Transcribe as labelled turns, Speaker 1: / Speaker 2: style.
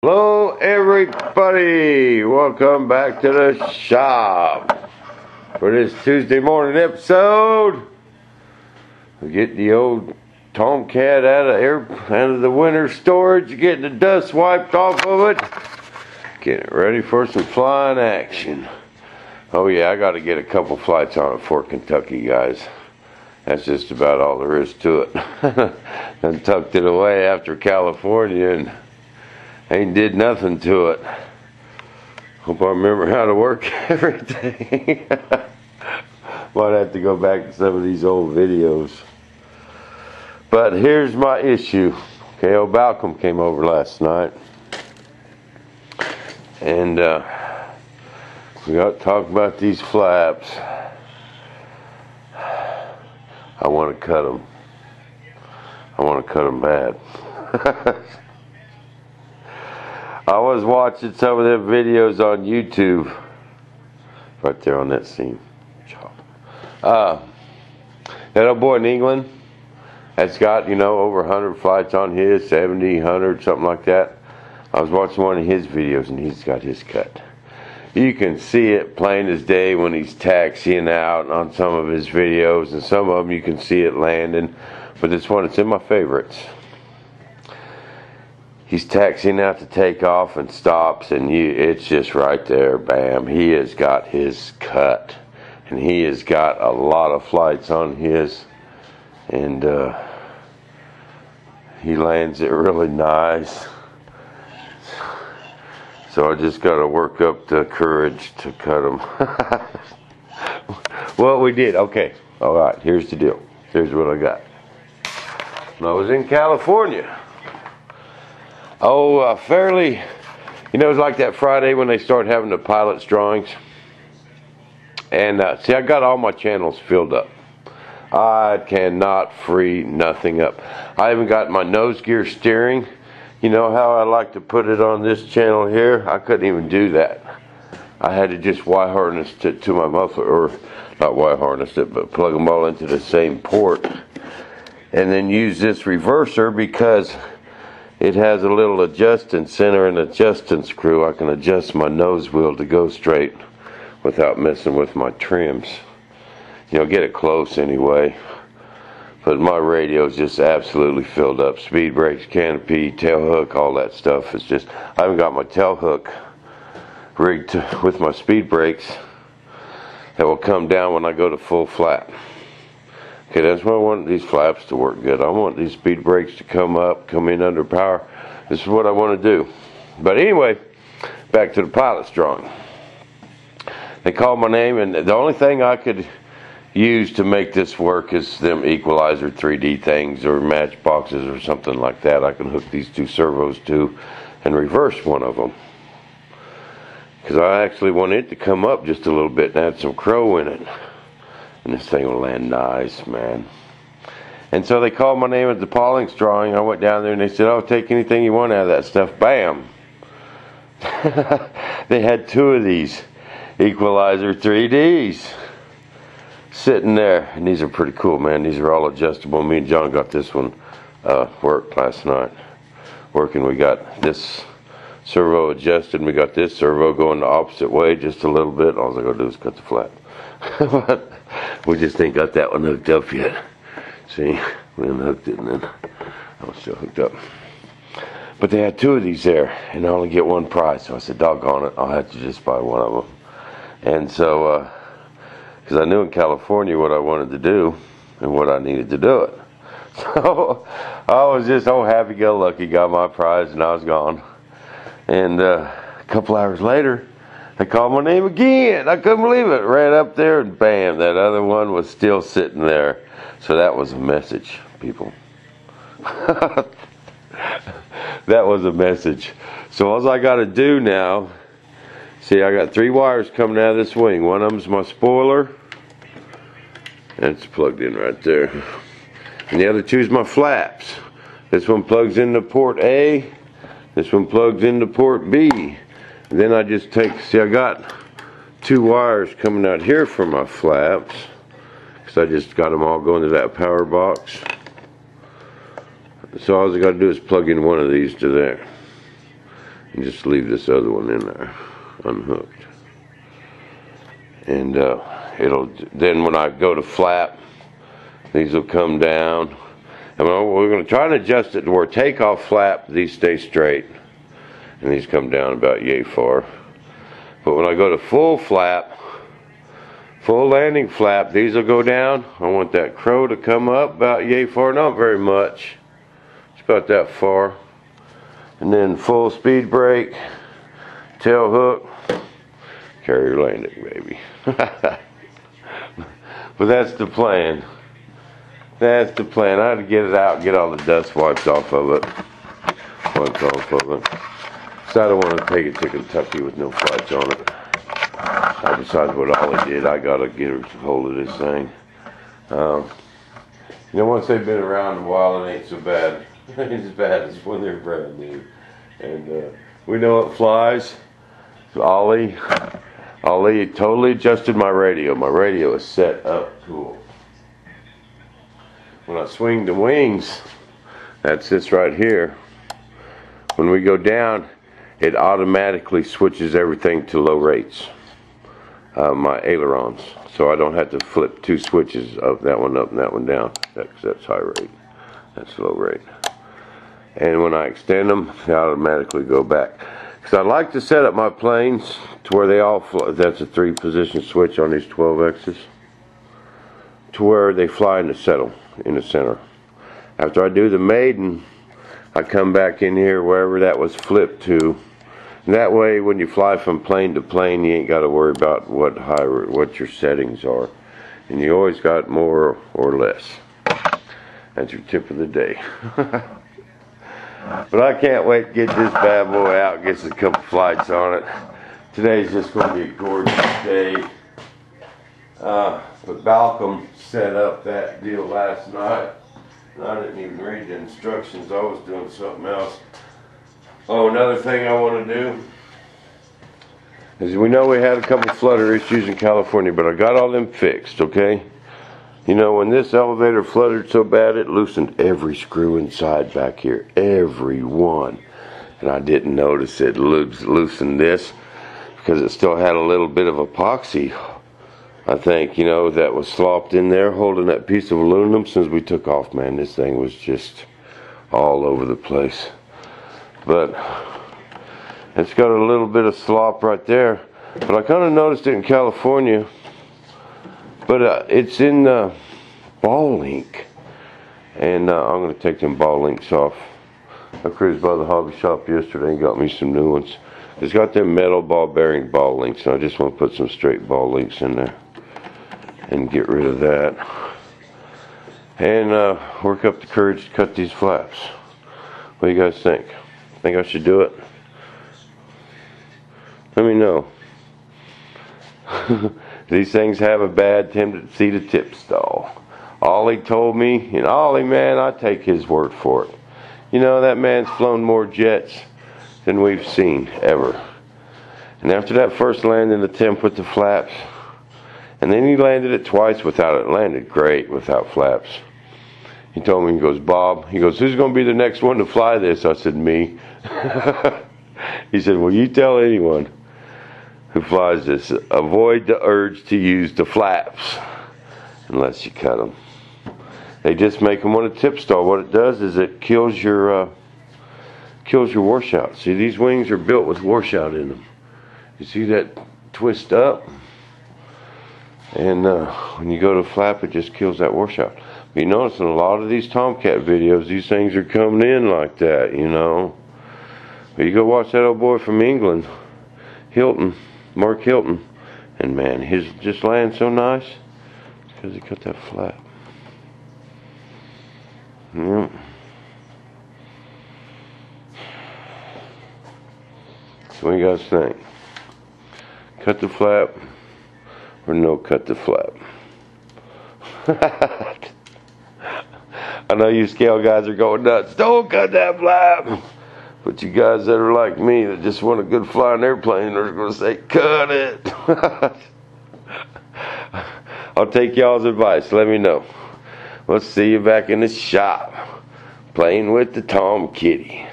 Speaker 1: Hello everybody, welcome back to the shop for this Tuesday morning episode. We get the old tomcat out of the winter storage, getting the dust wiped off of it, getting it ready for some flying action. Oh yeah, I got to get a couple flights on it for Kentucky, guys. That's just about all there is to it. And tucked it away after California and ain't did nothing to it. Hope I remember how to work everything. Might have to go back to some of these old videos. But here's my issue. Okay, old Balcom came over last night. And we got to talk about these flaps. I want to cut them. I want to cut them bad. I was watching some of them videos on YouTube. Right there on that scene. That old boy in England that's got, over 100 flights on his, 70, 100, something like that. I was watching one of his videos and he's got his cut. You can see it plain as day when he's taxiing out on some of his videos, and some of them you can see it landing. But this one, it's in my favorites. He's taxiing out to take off and stops, and it's just right there, bam. He has got his cut, and he has got a lot of flights on his, and he lands it really nice. So I just got to work up the courage to cut him. Well, we did. Okay. All right. Here's the deal. Here's what I got. When I was in California. Fairly, it was like that Friday when they started having the pilot's drawings. And see, I got all my channels filled up. I cannot free nothing up. I even got my nose gear steering. You know how I like to put it on this channel here? I couldn't even do that. I had to just wire harness it to my muffler, or not wire harness it, but plug them all into the same port. And then use this reverser because it has a little adjusting center and adjusting screw. I can adjust my nose wheel to go straight without messing with my trims. Get it close anyway. But my radio is just absolutely filled up. Speed brakes, canopy, tail hook, all that stuff is just... I haven't got my tail hook rigged with my speed brakes that will come down when I go to full flap. Okay, that's why I want these flaps to work good. I want these speed brakes to come up, come in under power. This is what I want to do. But anyway, back to the pilot's drawing. They called my name, and the only thing I could use to make this work is them equalizer 3D things or match boxes or something like that. I can hook these two servos to and reverse one of them. Because I actually want it to come up just a little bit and add some crow in it. And this thing will land nice, man. And so they called my name at the Pauling's drawing. I went down there and they said, "Oh, take anything you want out of that stuff." Bam! They had two of these equalizer 3Ds sitting there. And these are pretty cool, man. These are all adjustable. Me and John got this one worked last night. Working, we got this servo adjusted. We got this servo going the opposite way just a little bit. All I gotta do is cut the flap. But we just ain't got that one hooked up yet. See, we unhooked it and then I was still hooked up. But they had two of these there and I only get one price. So I said, doggone it, I'll have to just buy one of them. And so, because I knew in California what I wanted to do and what I needed to do it. So I was just happy-go-lucky, got my prize and I was gone. And a couple hours later, they called my name again. I couldn't believe it. Ran up there and bam, that other one was still sitting there. So that was a message, people. That was a message. So all I got to do now, see, I got 3 wires coming out of this wing. One of them's my spoiler. And it's plugged in right there. And the other 2 is my flaps. This one plugs into port A. This one plugs into port B. And then I just take, see, I got 2 wires coming out here for my flaps. Because I just got them all going to that power box. So all I got to do is plug in one of these to there. and just leave this other one in there unhooked. And then when I go to flap, these will come down. And we're going to try and adjust it to where takeoff flap, these stay straight, and these come down about yay far. But when I go to full flap, full landing flap, these will go down. I want that crow to come up about yay far, not very much. It's about that far. And then full speed brake, tail hook, carrier landing, baby. But that's the plan. That's the plan. I had to get it out, get all the dust wipes off of it. So I don't want to take it to Kentucky with no flights on it. Besides what Ollie did, I got to get a hold of this thing. Once they've been around a while, it ain't so bad. It ain't as bad as when they're brand new. And we know it flies. So Ollie totally adjusted my radio. My radio is set up cool. When I swing the wings, that's this right here. When we go down, it automatically switches everything to low rates. My ailerons. So I don't have to flip two switches of that one up and that one down. That's high rate. That's low rate. And when I extend them, they automatically go back. Because I like to set up my planes to where they all fly. That's a 3-position switch on these 12X's. To where they fly in the settle, in the center. After I do the maiden, I come back in here wherever that was flipped to. And that way, when you fly from plane to plane, you ain't got to worry about what your settings are. And you always got more or less. That's your tip of the day. But I can't wait to get this bad boy out and get a couple flights on it. Today's just going to be a gorgeous day. But Balcom set up that deal last night. And I didn't even read the instructions. I was doing something else. Oh, another thing I want to do is we know we had a couple flutter issues in California, but I got all them fixed, okay? When this elevator fluttered so bad, it loosened every screw inside back here. Every one. And I didn't notice it loosened this because it still had a little bit of epoxy, I think, that was slopped in there holding that piece of aluminum. Since we took off, man, this thing was just all over the place. But it's got a little bit of slop right there. But I kind of noticed it in California. But it's in ball link. And I'm going to take them ball links off. I cruised by the hobby shop yesterday and got me some new ones. It's got them metal ball bearing ball links. And I just want to put some straight ball links in there. And get rid of that. And work up the courage to cut these flaps. What do you guys think? Think I should do it? Let me know. These things have a bad tendency to tip stall. Ollie told me, and Ollie, man, I take his word for it. That man's flown more jets than we've seen ever. And after that first landing attempt with the flaps, and then he landed it twice without it. Landed great without flaps. He told me, he goes, Bob, who's going to be the next one to fly this? I said, me. He said, well, you tell anyone who flies this, avoid the urge to use the flaps unless you cut them. They just make them want to tip stall. What it does is it kills your washout. See, these wings are built with washout in them. You see that twist up? And when you go to flap, it just kills that washout. But you notice in a lot of these Tomcat videos, these things are coming in like that, But you go watch that old boy from England, Mark Hilton, and man, his just lands so nice because he cut that flap. Yeah. So what do you guys think? Cut the flap or no cut the flap? I know you scale guys are going nuts. Don't cut that flap. But you guys that are like me that just want a good flying airplane are going to say, cut it. I'll take y'all's advice. Let me know. We'll see you back in the shop playing with the Tom Kitty.